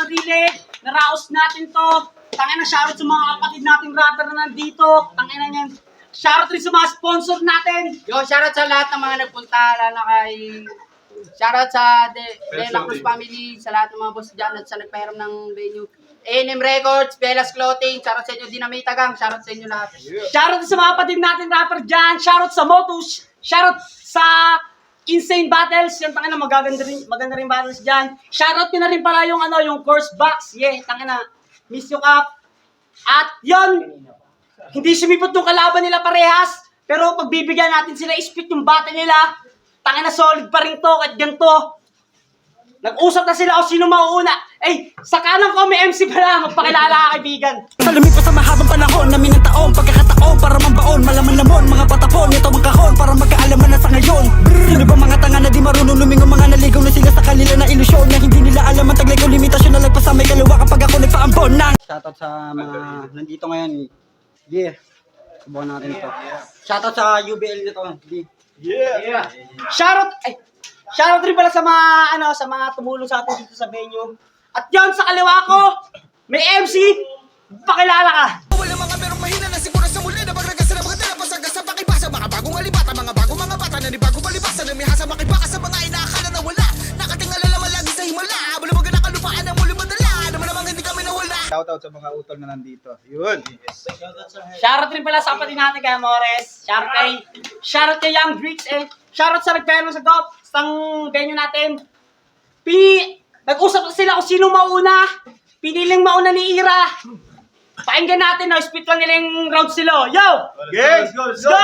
sarili. Naraos natin to. Tangina, shoutout sa mga kapatid nating rapper na nandito. Tangina niyan. Shoutout rin sa mga sponsor natin. Yo, shoutout sa lahat ng mga nagpunta, lalo kay... Shoutout sa De La Cruz family, sa lahat ng mga boss dyan at sa nagpahiram ng venue. A&M Records, Belas Clothing, shoutout sa inyo, Dinamita Gang, shoutout sa inyo lahat. Shoutout sa mga kapatid natin rapper dyan. Shoutout sa Motus. Shoutout sa Insane Battles. Yung tangina, maganda rin battles dyan. Shoutout nyo na rin pala yung yung course box. Yeah, tangina. Miss you Cup. At yon, hindi sumipot yung kalaban nila parehas. Pero pagbibigyan natin sila, spit yung battle nila. Tangina, solid pa rin to kahit ganito. Nag-usap na sila o sino mauuna. Eh, sa kanan ko may MC pala. Magpakilala ka, kaibigan. Salamin pa sa mahabang panahon namin ng taon, pagkakataon para mambaon, malaman lamon, mga patapon, ito ang kahon para magkaalaman na sa ngayon. Sino ba mga tanga na di marunong lumingon, mga naligaw na sila sa kanila na ilusyon, na hindi nila alam ang taglay ko, limitasyon na lagpas sa may kalawa kapag ako nagpaambon ng. Shoutout sa mga nandito ngayon. Yeah. Subukan natin ito. Shoutout sa UBL nito. Yeah. Shoutout rin pala sa mga sa mga tumulong sa atin dito sa venue. At yon, sa kaliwa ko, may MC. Pakilala ka. Wala mga merong mahina na siguro sa muli na paglagas na mga dala pasagas sa pakibasa, mga bagong alibata, mga bata na ni bagong palibasa, namihasa makibaka sa mga inaakala na wala, nakatingala naman lagi sa himala, bulabaga na kalupaan ang muli madala, naman namang hindi kami nawala. Shoutout sa mga utol na nandito. Yun. Shoutout rin pala sa kapatid natin kay Amores. Shoutout kay Young Bricks. Shoutout sa nagpero sa golf. Sang venue natin. Nag-usap sila kung sino mauna. Piniling mauna ni Ira. Pakinggan natin, spit lang nila yung rounds nila. Yo! Yes! Let's go!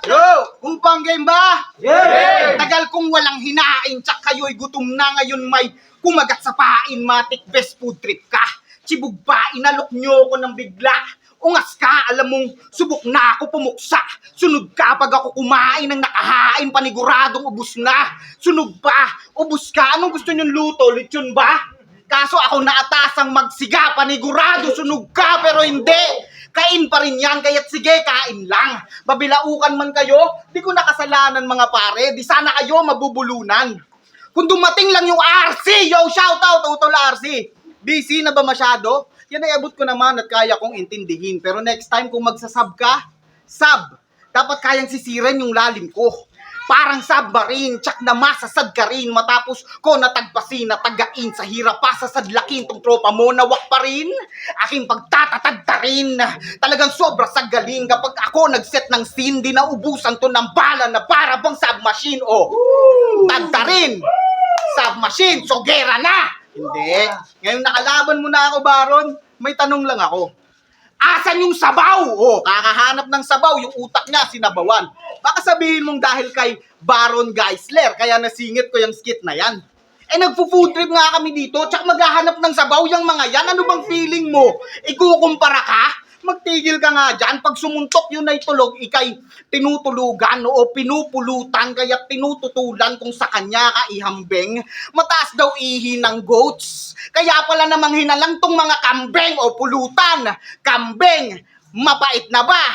Yo! Kung pang game ba? Yeah! Tagal kong walang hinain, tsak kayo'y gutom na ngayon may kumagat sa pain, matik best food trip ka. Chibug pa, inalok nyo ko ng bigla. Ungas ka, alam mong subok na ako pumuksa. Sunog ka pag ako kumain ng nakahain, paniguradong ubus na. Sunog pa, ubus ka, anong gusto nyong luto? Lechon ba? Kaso ako naatasang magsiga, panigurado, sunog ka, pero hindi. Kain pa rin yan, kaya't sige, kain lang. Babilaukan man kayo, di ko nakasalanan mga pare, di sana kayo mabubulunan. Kung dumating lang yung RC, yo, shoutout, Utol RC. Busy na ba masyado? Yan ay abot ko naman at kaya kong intindihin. Pero next time kung magsasub ka, sub. Dapat kayang sisirin yung lalim ko. Parang submarine, tsak na masasad ka rin. Matapos ko natagpasin, natagain sa hirap pa sa sadlakin. Tong tropa mo, nawak pa rin. Aking pagtatatag ta rin. Talagang sobra sa galing. Kapag ako nagset ng scene, di naubusan to ng bala na para bang submachine. Oh, tagta rin. Submachine, so gera na. Hindi. Ngayon nakalaban mo na ako, Baron. May tanong lang ako. Asan yung sabaw? Oh, kakahanap ng sabaw, yung utak niya sinabawan. Baka sabihin mong dahil kay Baron Geisler, kaya nasingit ko yung skit na yan. Nagpo-food trip nga kami dito, tsak maghahanap ng sabaw yung mga yan. Ano bang feeling mo? Ikukumpara ka? Magtigil ka nga dyan. Pag sumuntok yun ay tulog, ikay tinutulugan o pinupulutan, kaya tinututulan kung sa kanya ka ihambeng. Mataas daw ihi ng goats. Kaya pala namang hinalang tong mga kambeng o pulutan. Kambeng, mapait na ba?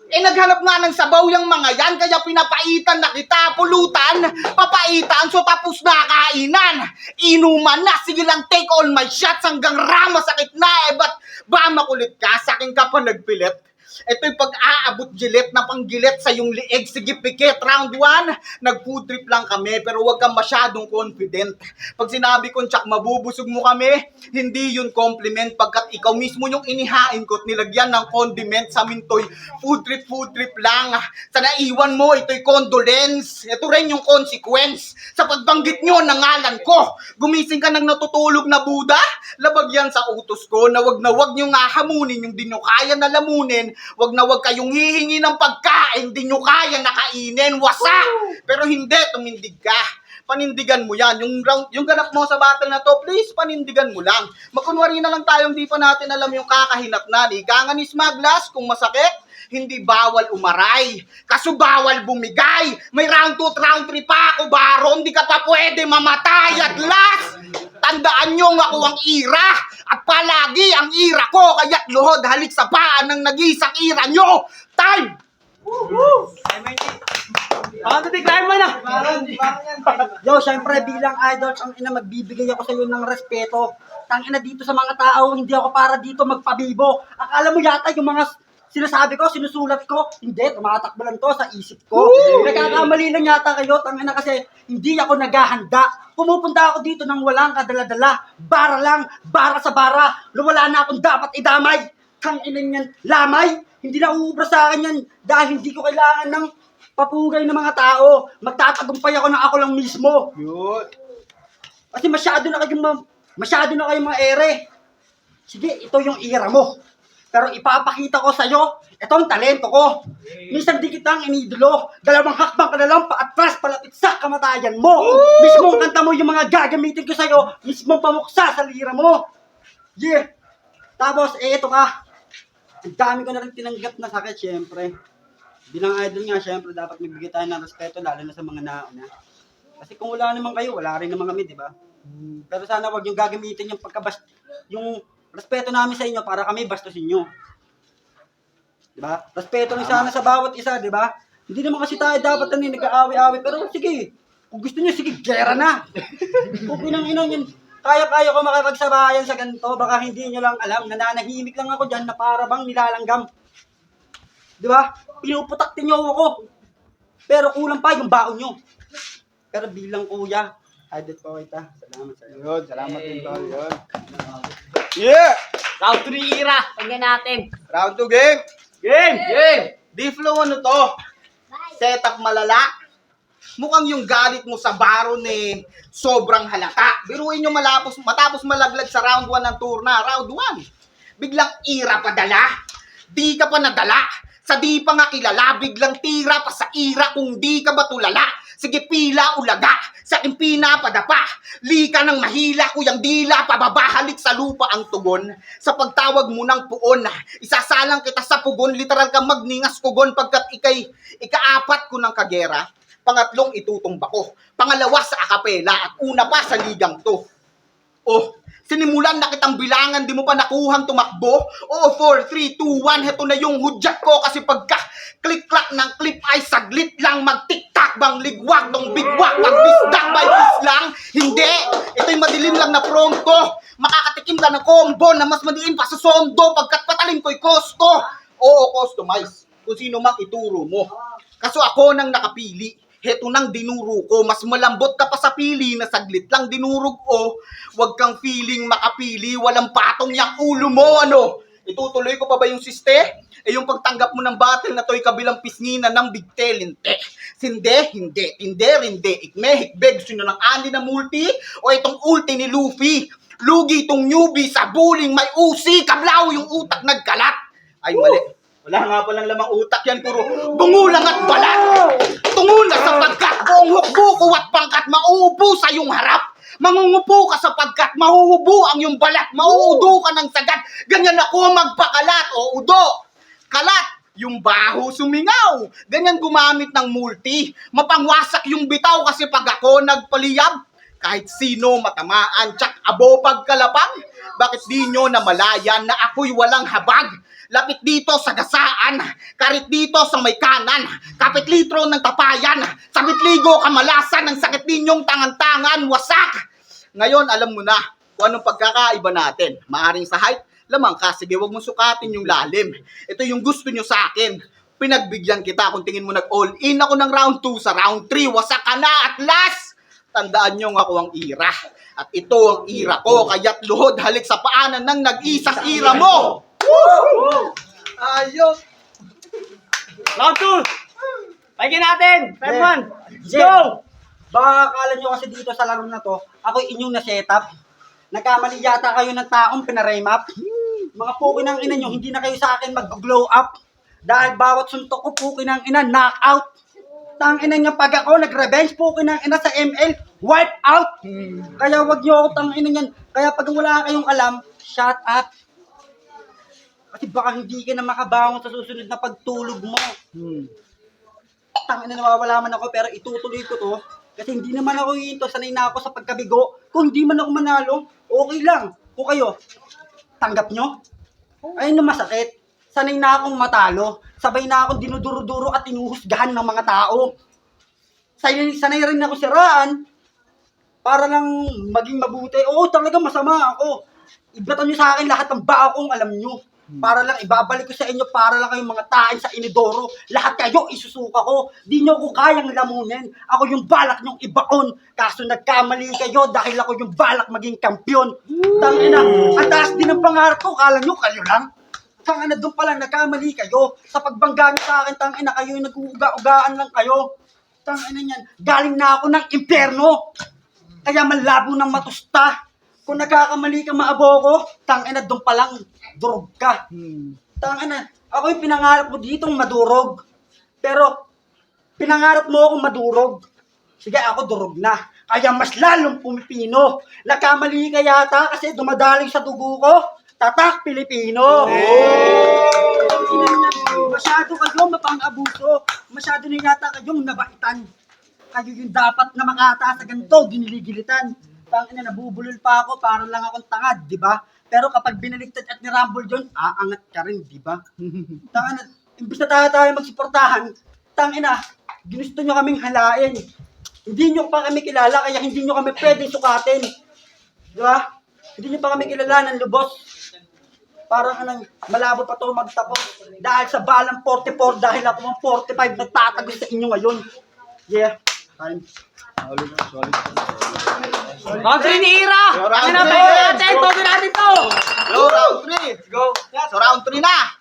Naghanap nga ng sabaw yung mga yan, kaya pinapaitan na kita, pulutan, papaitan, so tapos na kainan. Inuman na, sige lang take all my shots hanggang rama sakit na, ba't ba makulit ka, sa akin ka pa nagpilit? Ito'y pag-aabot gilit na panggilit sa yung lieg. Sige, pikit. Round 1, nag-food trip lang kami, pero huwag kang masyadong confident. Pag sinabi kong tsak, mabubusog mo kami, hindi yun compliment. Pagkat ikaw mismo yung inihain ko at nilagyan ng condiment sa mintoy. Food trip lang. Sa naiwan mo, ito'y condolence. Ito rin yung consequence. Sa pagbanggit nyo ng ngalan ko, gumising ka ng natutulog na Buddha, labag yan sa utos ko na wag nyo nga hamunin yung di nyo kaya na lamunin. Wag na wag kayong hihingi ng pagkain, di nyo kaya nakainin, wasa! Pero hindi, tumindig ka. Panindigan mo yan. Yung ganap mo sa battle na to, please, panindigan mo lang. Magkunwari na lang tayong di pa natin alam yung kakahinatnan. Ika nga ni Smaglas, kung masakit, hindi bawal umaray. Kaso bawal bumigay. May round 2 at round 3 pa ako, Baron. Di ka pa pwede mamatay at last. Tandaan nyo nga ako ang ira. At palagi ang ira ko. Kaya't luhod halik sa paan ng nag-iisang ira nyo. Time! Baka titiglayin mo na. Yo, syempre bilang idol, ang ina magbibigay ako sa iyo ng respeto. Tangina dito sa mga tao, hindi ako para dito magpabibo. Akala mo yata yung mga sinasabi ko, sinusulat ko, hindi, tumatakbo lang to sa isip ko. Nagkakamali lang yata kayo, tangina kasi hindi ako naghahanda. Pumupunta ako dito nang walang kadala-dala. Bara lang, bara sa bara. Wala na akong dapat idamay. Tangina niyan, lamay. Hindi na uubra sa akin yan dahil hindi ko kailangan ng papugay ng mga tao. Magtatagumpay ako na ako lang mismo. Yun. Kasi masyado na kayong mga ere. Sige, ito yung ira mo. Pero ipapakita ko sa'yo, ito ang talento ko. Minsan di kitang inidolo. 2 hakbang ka na lang paatras palapit sa kamatayan mo. Mismong kanta mo yung mga gagamitin ko sa'yo, mismong pamuksa sa lira mo. Yeah. Tapos, ito ka. Ang dami ko na rin tinanggap na sakit, syempre. Bilang idol nga, syempre, dapat magbigay tayo ng respeto, lalo na sa mga nauna. Kasi kung wala naman kayo, wala rin naman kami, di ba? Pero sana wag yung gagamitin yung respeto namin sa inyo para kami bastusin nyo. Di ba? Respeto lang sana sa bawat isa, di ba? Hindi naman kasi tayo dapat nag-aawi-awi, pero sige, kung gusto nyo, sige, gera na. Kung pinang-inang yan, kaya-kaya ko makipagsabayan sa ganito, baka hindi nyo lang alam, nananahimik lang ako dyan na para bang nilalanggam. Di ba? Pinuputaktin nyo ako. Pero kulang pa yung baon nyo. Pero bilang kuya, idol po kita. Salamat sa iyo. Yun, salamat din tol. Yun. Yeah! Round 3 ira. Tingnan natin. Round 2 game. Game! D-Flow ano to? Setup malala. Mukhang yung galit mo sa baron sobrang halata. Biruin nyo matapos malaglag sa round 1 ng tour na. Round 1. Biglang ira padala. Di ka pa nadala. Sa di pa nga kilala, biglang tira pa sa ira kung di ka ba tulala. Sige pila ulaga, sa aking pinapadapa. Lika ng mahila, kuyang dila, pababahalik sa lupa ang tugon. Sa pagtawag mo ng puon, isasalang kita sa pugon, literal kang magningas kugon pagkat ikaapat ko ng kagera. Pangatlong itutumba ko. Pangalawa sa akapela at una pa sa ligang to. Oh, sinimulan na kitang bilangan, di mo pa nakuhang tumakbo. Oh, 4, 3, 2, 1, heto na yung hudyat ko kasi pagka click-clack ng clip ay saglit lang mag-tik-tak bang ligwak tong bigwak pag bisdak by bis lang. Hindi, ito'y madilim lang na pronto. Makakatikim ka ng combo na mas madiin pa sa sondo pagkat patalim ko'y kosto. Oo, customize kung sino mang ituro mo. Kaso ako nang nakapili. Heto nang dinuro ko, mas malambot ka pa sa pili na saglit lang dinurog o. Huwag kang feeling makapili, walang patong yang ulo mo, ano? Itutuloy ko pa ba yung siste? Yung pagtanggap mo ng battle na to'y kabilang pisngina ng bigtelinte. Hindi, ikme, hikbeg, gusto nyo ng ani na multi? O itong ulti ni Luffy? Lugi itong newbie sa bullying may usi, kablaw yung utak nagkalat. Ay, mali. Wala nga palang lamang utak yan, puro bungulang at balat. Tungo na sapagkat buong hukbo at pangkat mauupo sa iyong harap. Mangungupo ka sapagkat mahuhubo ang iyong balat. Mauudo ka ng sagat. Ganyan ako magpakalat o udo. Kalat, yung baho sumingaw. Ganyan gumamit ng multi. Mapangwasak yung bitaw kasi pag ako nagpaliyab. Kahit sino matamaan, tsak abo pagkalapang. Bakit di nyo namalayan na ako'y walang habag? Lapit dito sa gasaan, karit dito sa may kanan, kapit litro ng tapayan, sabit ligo kamalasan, ng sakit ninyong tangan-tangan, wasak. Ngayon, alam mo na kung anong pagkakaiba natin. Maaring sa height, lamang ka, sige, wag mong sukatin yung lalim. Ito yung gusto nyo sa akin. Pinagbigyan kita kung tingin mo nag-all in ako ng round 2 sa round 3, wasak ka na at last. Tandaan nyo ako ang ira. At ito ang ira ko, kaya't luhod halik sa paanan ng nag-isang ira mo. Ayos! Round 2! Pagin natin! Time 1! Let's Yeah. go! Baka akala nyo kasi dito sa laro na to, ako inyong na-setup. Nagkamali yata kayo ng taong pinaremap. Mga puki ng ina nyo, hindi na kayo sa akin mag-glow up. Dahil bawat suntok ko, puki ng ina, knockout. Tang ina nyo, pag ako nag-revenge, puki ng ina sa ML, wipe out. Kaya wag nyo ako tang ina nyan. Kaya pag wala kayong alam, shut up. Kasi baka hindi ka na makabangon sa susunod na pagtulog mo. Tangina nawawala man ako pero itutuloy ko to. Kasi hindi naman ako hinto, sanay na ako sa pagkabigo. Kung hindi man ako manalo, okay lang. Kung kayo, tanggap nyo? Ayun na masakit. Sanay na akong matalo. Sabay na akong dinuduro-duro at inuhusgahan ng mga tao. sanay rin ako siraan para lang maging mabuti. Oo, talagang masama ako. Ibatan nyo sa akin lahat ng baakong alam nyo. Para lang ibabalik ko sa inyo, para lang kayong mga tain sa inidoro. Lahat kayo isusuka ko. Di nyo ko kayang lamunin. Ako yung balak nyong ibaon. Kaso nagkamali kayo dahil ako yung balak maging kampyon. Tangina, ang taas din ng pangarap ko. Kala nyo kayo lang? Tangina, doon pala nagkamali kayo. Sa pagbangga nyo sa akin, tangina, kayo yung nag-uuga-ugaan lang kayo. Tangina yan. Galing na ako ng impyerno. Kaya malabo ng matusta. Kung nagkakamali ka maabo ko, tangina doon pa lang, durog ka. Tangina, ako yung pinangarap mo ditong madurog. Pero, pinangarap mo akong madurog. Sige, ako durog na. Kaya mas lalong pumipino. Nagkamali ka yata kasi dumadaling sa dugo ko. Tatak Pilipino. Masyado kayo mapang-abuso. Masyado na yata kayong nabaitan. Kayo yung dapat na makata sa ganito, giniligilitan. Tangina, nabubulol pa ako, para lang akong tangad, di ba? Pero kapag binaligtad at nirambol yun, aangat ka rin, di ba? Tangina, imbis na tayo magsuportahan, tangina, ginusto nyo kaming halain. Hindi nyo pa kami kilala, kaya hindi nyo kami pwedeng sukatin. Di ba? Hindi nyo pa kami kilala ng lubos. Parang anong malabo pa to magtapos. Dahil sa balang 44, dahil ako ang 45, nagtatagos sa inyo ngayon. Yeah. Time. Round 3 ni Ira! Round Ano na three. ba natin? Todo natin to! Hello, round 3. Go. So round 3 na.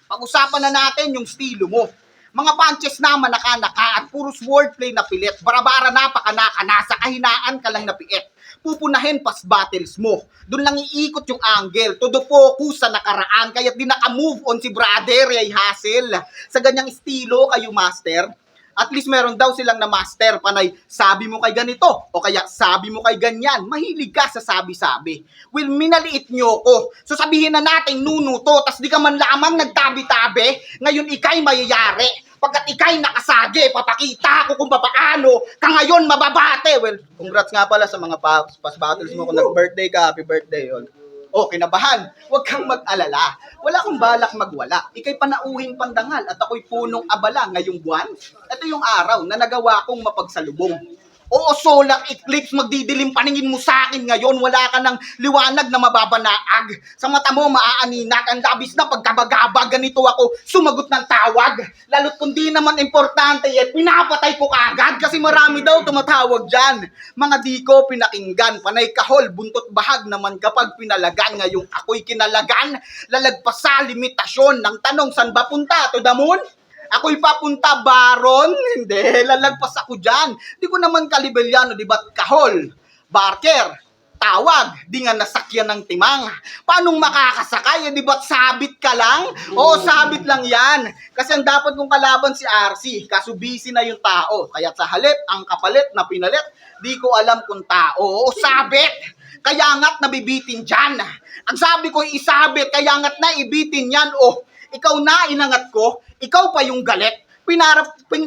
Pag-usapan na natin yung estilo mo. Mga punches na manaka-naka at puros wordplay na pilit. Barabara na, pakanaka na, sa kahinaan ka lang napiit. Pupunahin pas battles mo. Doon lang iikot yung angle. Todo focus sa nakaraan. Kaya't di naka-move on si brother, ay hassle. Sa ganyang estilo kayo master. At least meron daw silang na master, panay sabi mo kay ganito o kaya sabi mo kay ganyan. Mahilig ka sa sabi-sabi. Well, minaliit nyo ko. So sabihin na natin nunuto, tas di ka man lamang nagtabi-tabi. Ngayon ikay mayayari. Pagkat ikay nakasagi, papakita ko kung paano ka ngayon mababate. Well, congrats nga pala sa mga past battles mo. Kung nag-birthday ka, happy birthday. Yun. O, kinabahan. Huwag kang mag-alala. Wala akong balak magwala. Ika'y panauhin pandangal at ako'y punong abala ngayong buwan. Ito yung araw na nagawa kong mapagsalubong. Oo, solar eclipse, magdidilim paningin mo sa akin ngayon. Wala ka ng liwanag na mababanaag. Sa mata mo, maaaninag. Ang labis na pagkabagaba, ganito ako sumagot ng tawag. Lalo't kung di naman importante, pinapatay ko kagad. Kasi marami daw tumatawag dyan. Mga di ko pinakinggan. Panay kahol, buntot bahag naman kapag pinalagan. Ngayong ako'y kinalagan. Lalagpas sa limitasyon ng tanong, saan ba punta? To the moon? Ako'y papunta baron? Hindi, lalagpas ako dyan. Di ko naman kalibelyano, di ba't kahol? Barker, tawag, di nga nasakyan ng timang. Paanong makakasakay? Di ba't sabit ka lang? Oo, sabit lang yan. Kasi ang dapat kong kalaban si RC, kaso busy na yung tao. Kaya sa halip, ang kapalit na pinalit, di ko alam kung tao. Oo, sabit. Kaya nga't nabibitin dyan. Ang sabi ko isabit, kaya nga't na ibitin yan. Oh, ikaw na inangat ko, ikaw pa yung galit.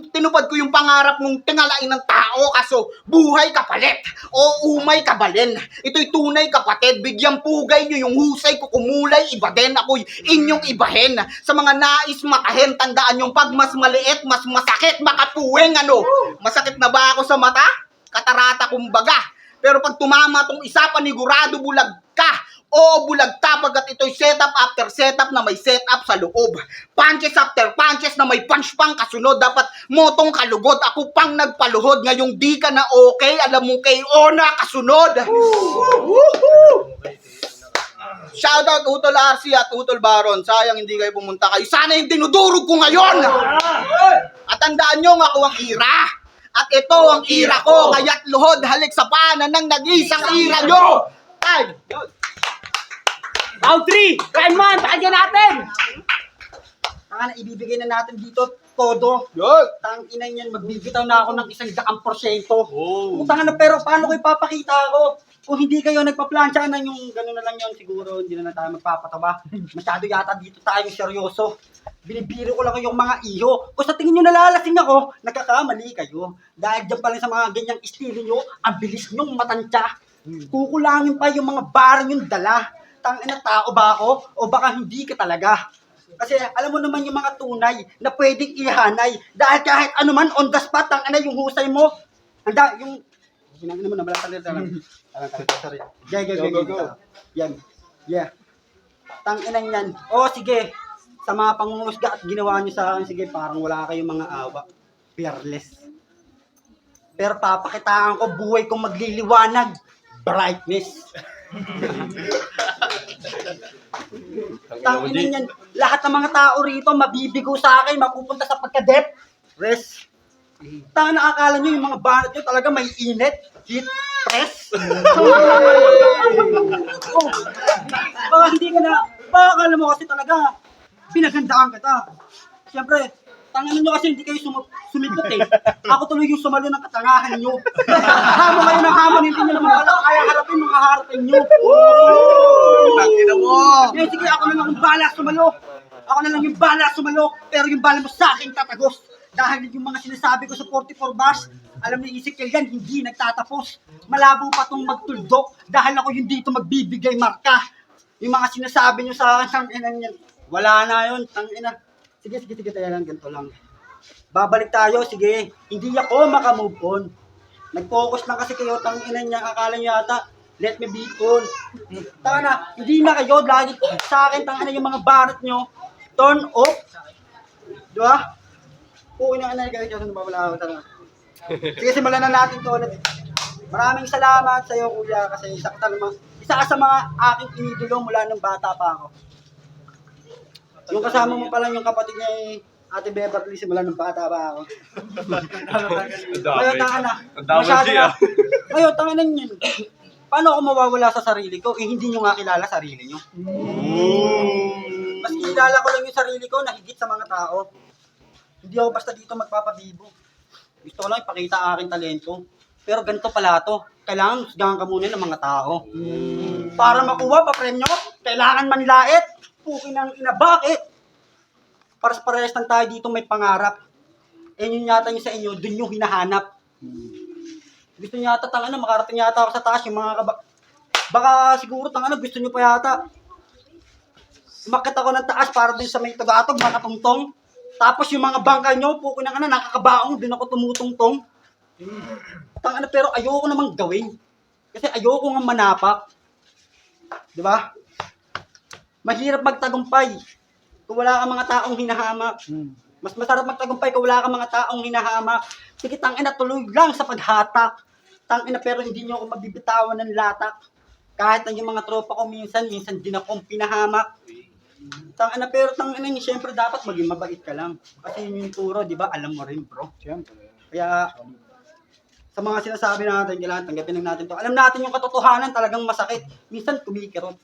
Tinupad ko yung pangarap mong tingalain ng tao, kaso buhay kapalit o umay kabalin. Ito'y tunay kapatid, bigyang pugay nyo yung husay ko kumulay, iba din ako'y inyong ibahin. Sa mga nais matahin, tandaan yung pag mas maliit, mas masakit, makapuwing ano. Masakit na ba ako sa mata? Katarata kumbaga. Pero pag tumama tong isa, panigurado bulag ka. Oo, bulagta pagkat ito'y setup after setup na may setup sa loob. Punches after punches na may punch pang kasunod. Dapat motong kalugod. Ako pang nagpaluhod. Ngayong di ka na okay, alam mo kay Ona kasunod. Shoutout Utol RC at Utol Baron. Sayang hindi kayo pumunta kayo. Sana yung dinudurog ko ngayon. At tandaan nyo, ako ang ira. At ito ang ira ko. Kaya't luhod halik sa paanan ng nag-isang ira nyo. Time. Round 3! Rainman, pakinggan natin! Tanga na, ibibigay na natin dito todo. Yun. Tangina niyan, magbibitaw na ako ng 100%. Oh. Tanga na, pero paano ko ipapakita ako? Kung hindi kayo nagpa-plancha na yung gano'n na lang yun, siguro hindi na tayo magpapataba. Masyado yata dito tayo seryoso. Binibiro ko lang yung mga iyo. Kung sa tingin nyo nalalasing ako, nagkakamali kayo. Dahil dyan pa lang sa mga ganyang estilo nyo, ang bilis nyong matansya. Kukulangin pa yung mga barang yung dala. Tangina, tao ba ako? O baka hindi ka talaga? Kasi alam mo naman yung mga tunay na pwedeng ihanay. Dahil kahit ano man, on the spot, ang yung husay mo. Handa, yung... Ginagin naman na, malatalit. Sorry. Go. Yan. Yeah. Tanginan yan. O, sige. Sa mga pangungusga at ginawa niyo sa akin, sige, parang wala kayong mga awa. Fearless. Pero papakitaan ko, buhay kong magliliwanag. Brightness. Tanginan yan. Lahat ng mga tao rito, mabibigo sa akin, mapupunta sa pagka-depth. Rest. Tanga nakakala nyo, yung mga banat nyo talaga may init. Heat. Press. Oh, baka hindi ka na, baka akala mo kasi talaga, pinagandaan kita. Siyempre, tanganan nyo kasi hindi kayo sumipot eh. Ako tuloy yung sumalo ng katangahan nyo. Hamon kayo ng hamon, hindi nyo naman pala kaya harapin, mga harapin nyo. Tangina mo! Eh, sige, ako na lang yung bala sumalo. Ako na lang yung bala sumalo, pero yung bala mo sa akin tatagos. Dahil yung mga sinasabi ko sa 44 bars, alam ni Ezekiel yan, hindi nagtatapos. Malabo pa itong magtuldok dahil ako yung dito magbibigay marka. Yung mga sinasabi nyo sa akin, yan. Wala na yun, tangina. Sige, tayo lang, ganito lang. Babalik tayo, sige. Hindi ako makamove on. Nag-focus lang kasi kayo, tangina niya, akala nyo yata, let me be on. Tanga na, hindi na kayo, lagi sa akin, tangina yung mga barat nyo, turn off. Di ba? Oo, inaanan kayo dyan, wala ako talaga. Sige, simulan na natin ito ulit. Maraming salamat sa iyo, kuya, kasi isa ka sa mga aking inidolo mula nung bata pa ako. Yung kasama mo pala yung kapatid niya Ate Beverly, simula nung bata pa ako. Ngayon, tanga na. Masyado na. Ngayon, tanga na yun. Paano ako mawawala sa sarili ko? Hindi nyo nga kilala sarili nyo. Mas kilala ko lang yung sarili ko na higit sa mga tao. Hindi ako basta dito magpapabibo. Gusto ko lang ipakita ang aking talento. Pero ganito pala to. Kailangan husgahan ka muna ng mga tao. Para makuha pa premyo, kailangan manlait. Pukin ang ina. Bakit? Para sa parehas lang tayo dito may pangarap. Eh yun yata yung sa inyo, dun yung hinahanap. Gusto nyo yata makarating yata ako sa taas. Yung mga baka siguro gusto nyo pa yata. Umakit ako ng taas para dun sa may tugatog, mga tungtong. Tapos yung mga bangka nyo, pukin ang nakakabaong, din ako tumutungtong. Pero ayoko namang gawin. Kasi ayoko nga manapak. Di ba? Mahirap magtagumpay kung wala kang mga taong hinahamak. Mas masarap magtagumpay kung wala kang mga taong hinahamak. Sige, tuloy lang sa paghatak. Pero hindi nyo ako mabibitawan ng latak. Kahit na yung mga tropa ko minsan din akong pinahamak. Pero siyempre dapat maging mabait ka lang. Kasi yun yung turo, di ba? Alam mo rin, bro. Kaya, sa mga sinasabi natin, kailangan tanggapin lang natin to. Alam natin yung katotohanan, talagang masakit. Minsan, kumikirot.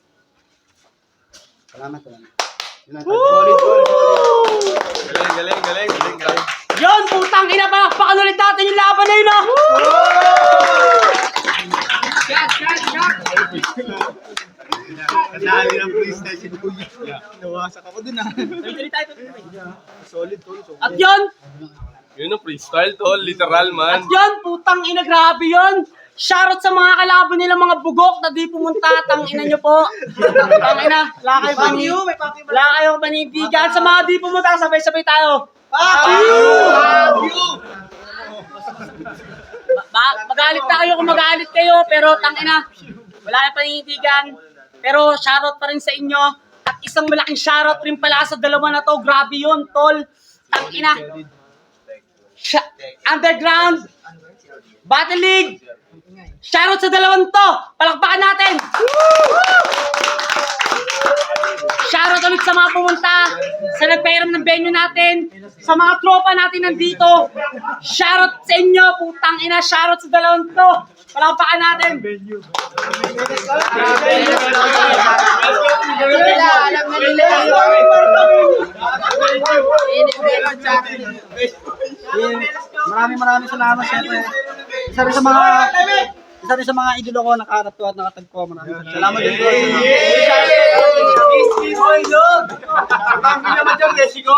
Salamat. Solid. Galing. Yon, putang ina ba? Pakanulit natin yung laban na yun, ah! Kadali ng freestyle si Kuya. Nawasak ako dun ah. Solid. At yon, Yun ang freestyle, tol. Literal, man. putang ina, grabe yun! Shoutout sa mga kalaban nila, mga bugok na di pumunta, tangina nyo po. Tangina, wala kayong panindigan. Sa mga di pumunta, sabay-sabay tayo. Magalit na kayo kung magalit kayo, pero tangina, wala kayong panindigan. Pero shoutout pa rin sa inyo. At isang malaking shoutout rin pala sa dalawa na to. Grabe yun, tol. Tangina. Underground Battle League. Shoutout sa dalawang to. Palakpakan natin. Shoutout ulit sa mga pumunta, sa nagpairam ng venue natin, sa mga tropa natin nandito. Shoutout sa inyo, putang ina. Shoutout sa dalawang to. Palakpakan natin. Alam na nila. Maraming salamat siyempre. Isa rin sa mga idolo ko nakaharap to at nakatagpo. Maraming salamat din po. Ang naman dyan, Mexico.